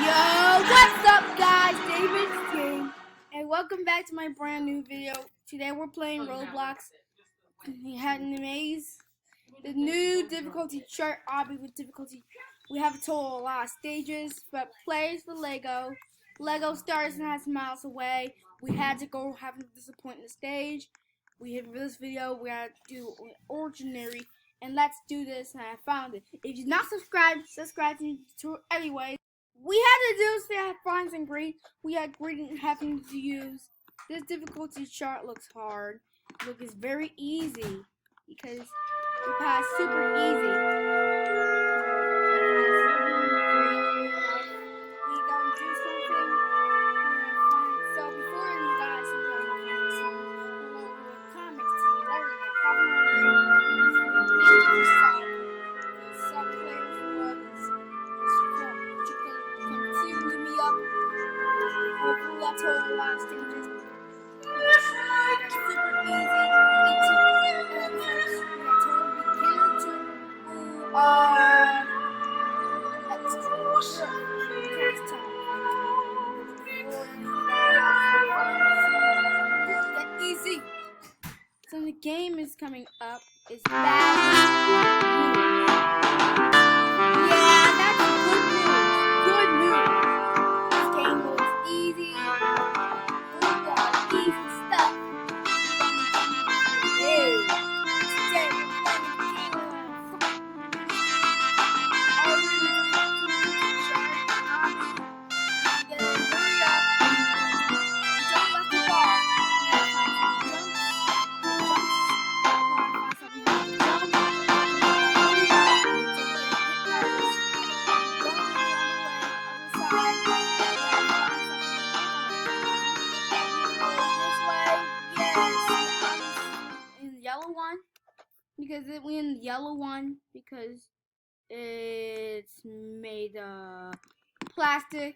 Yo, what's up guys, David's King, and welcome back to my brand new video. Today we're playing Roblox. We had an maze. The new difficulty chart, obby with difficulty. We have a total of a lot of stages, but players for Lego. Lego starts and has miles away. We had to go have a disappointing stage. For this video, we had to do ordinary, and let's do this, and I found it. If you're not subscribed, subscribe to anyway. We had to do so have fines and green. We had green having to use. This difficulty chart looks hard. Look, it's very easy because we passed super easy. We gonna do something. So before you guys comments to learn the hopefully that's all the last stages. Super easy. Easy. So the game is coming up. It's bad news. Yeah, that's good news. Good news. This game was easy. We got easy stuff. Hey, today we're playing because we in the yellow one because it's made of plastic.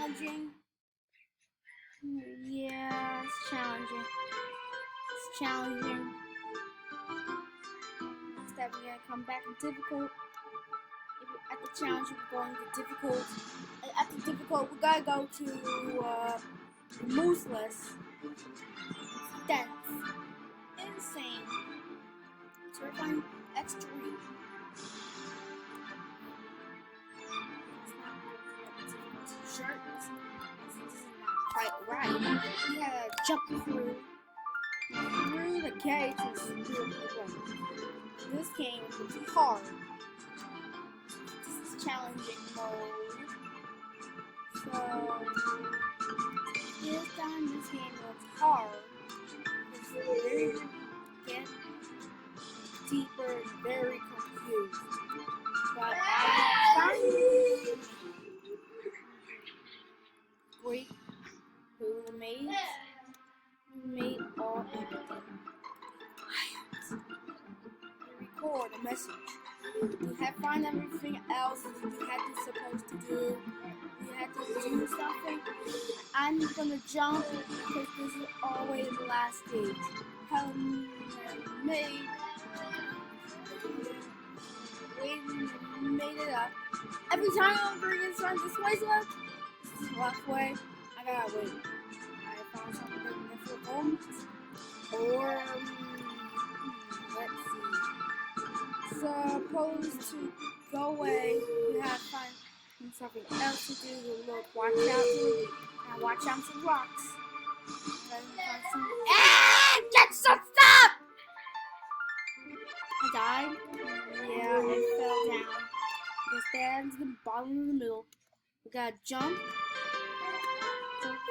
challenging. Yeah, it's challenging. It's challenging. Next step, we're gonna come back to difficult. At the challenge, we're going to difficult. At the difficult, we gotta go to Mooseless. Dense. Insane. Terrifying. Extreme. Shirt. This is not quite right. We had to jump through the cages to do it. This game is hard. This is challenging mode. So this time this game was hard. It's very get deeper and very confused. But I found great who made all everything. Record a message. You had to find everything else you had to supposed to do. You had to do something. I'm gonna jump because this is always the last stage. Made it up. Every time I'm bringing this way's left way, I gotta wait. I found something in the home. Or let's see. Supposed to go away, you have to find something else to do. Look, watch out and watch out some rocks. Get some stuff! I died. Yeah, I fell down. The stands the bottom of the middle. We gotta jump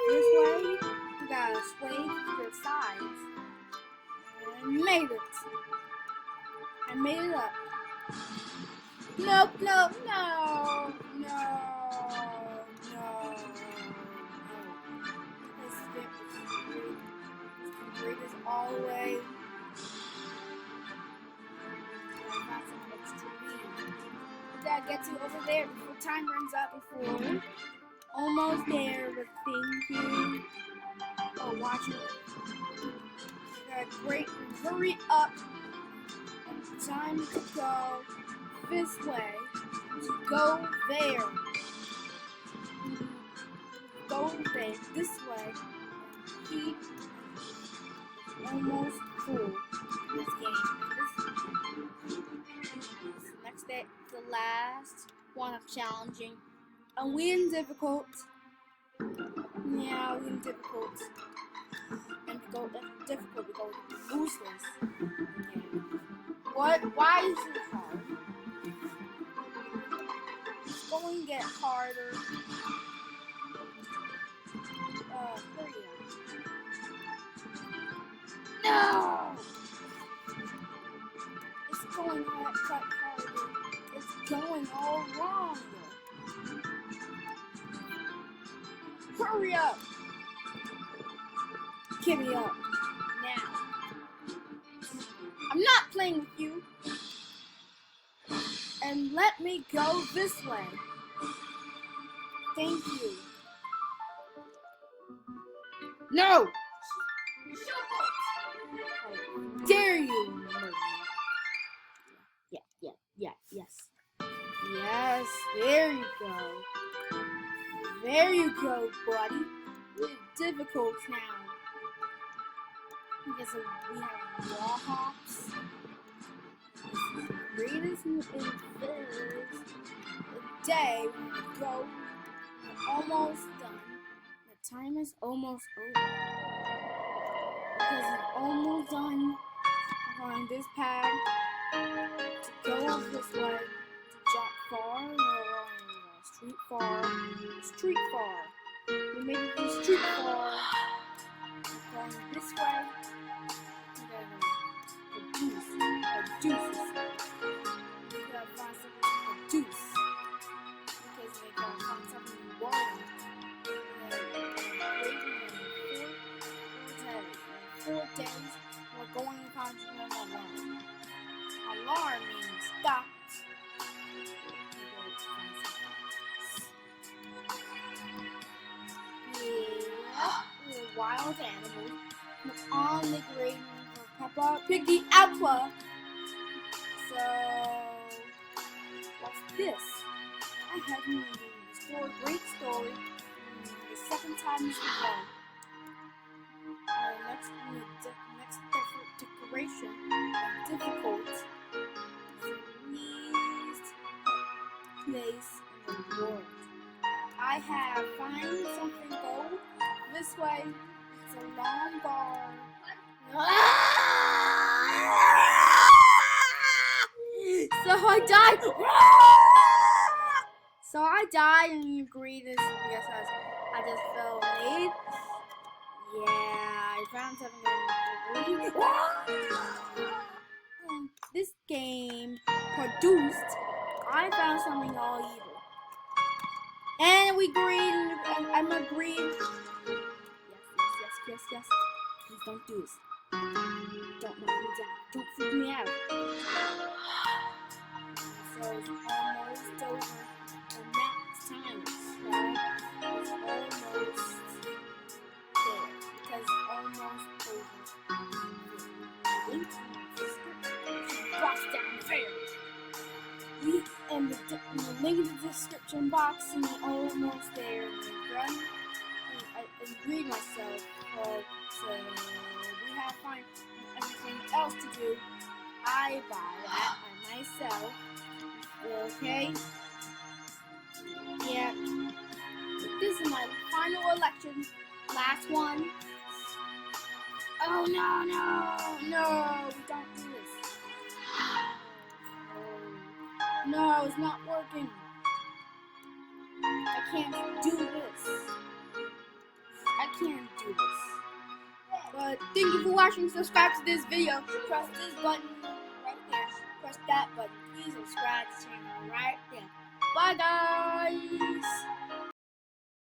this way. We gotta sway to the sides. And made it. I made it up. No. This is great as always. We gotta get to over there before time runs out. Before almost there, but thinking. Oh, watch it. We gotta great. Hurry up. Time to go this way. To go there. Go there. This way. Keep almost full. This game. Next day, the last one of challenging. And we in difficult. Yeah, we in difficult. And to go difficult, we go useless. Okay. What? Why is it hard? It's going to get harder. Hurry up. No! It's going to get harder. It's going all wrong. Hurry up! Give me up. Now. I'm not playing with you. And let me go this way. Thank you. No! How dare you murder me? Yes. Yes, there you go. There you go, buddy. We're difficult now. Because we have wall hops. The greatest is the day when we go. We're almost done. The time is almost over. Because it's almost done. We're on this pad to go this way, to jump far, and we're on street far. We made it to street far. We're going this way. We're going to deuce. We gotta find something to deuce. Because they gotta find something warning. For 4 days, we're going to find an alarm. Alarm means stop. wild animals on the green for Peppa Piggy Apple. So, what's this? I have a story, great story. The second time is the one. Next decoration, difficult, least place in the world. I have find something gold. This way, it's a long bar. So I died. So I died, and you agree this because I just fell late. Yeah, I found something in this game produced. I found something all evil. And we agreed, and I'm agreed. Yes. Please don't do this. Don't knock me down. Don't freak me out. So it's almost over. And next time, it's almost there. Because it's almost over. Link box down there. And the link in the description box, and we're almost there. Run. I agreed myself. So we have to find everything else to do. I buy that by myself. Okay? Yeah. This is my final election. Last one. Oh no, we don't do this. No, it's not working. I can't do this. But thank you for watching. Subscribe to this video. Press this button right there. Press that button. Please subscribe to the channel right there. Bye guys.